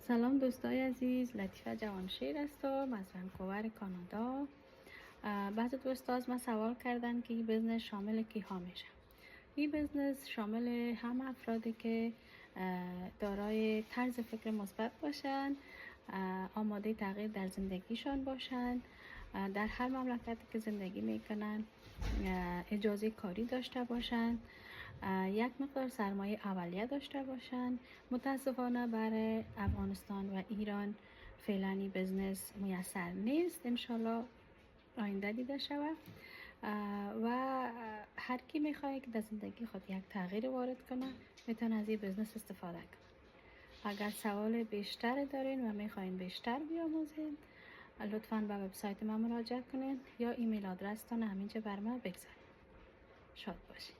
سلام دوستای عزیز، لطیفه جوانشیر هستم از ونکوور کانادا. بعضی دوستا از من سوال کردن که این بزنس شامل کی ها میشه. این بزنس شامل هم افرادی که دارای طرز فکر مثبت باشن، آماده تغییر در زندگیشان باشن، در هر مملکتی که زندگی میکنن اجازه کاری داشته باشن، یک مقدار سرمایه اولیه داشته باشن. متاسفانه برای افغانستان و ایران فعلا این بزنس میسر نیست، انشالله آینده دیده شود. و هر کی میخواد که در زندگی خود یک تغییر وارد کنه میتونه از این بزنس استفاده کنه. اگر سوال بیشتر دارین و میخواین بیشتر بیاموزین، لطفاً به وبسایت ما مراجعه کنین یا ایمیل آدرس تان همینجا بر ما بگذارین. شاد باشین.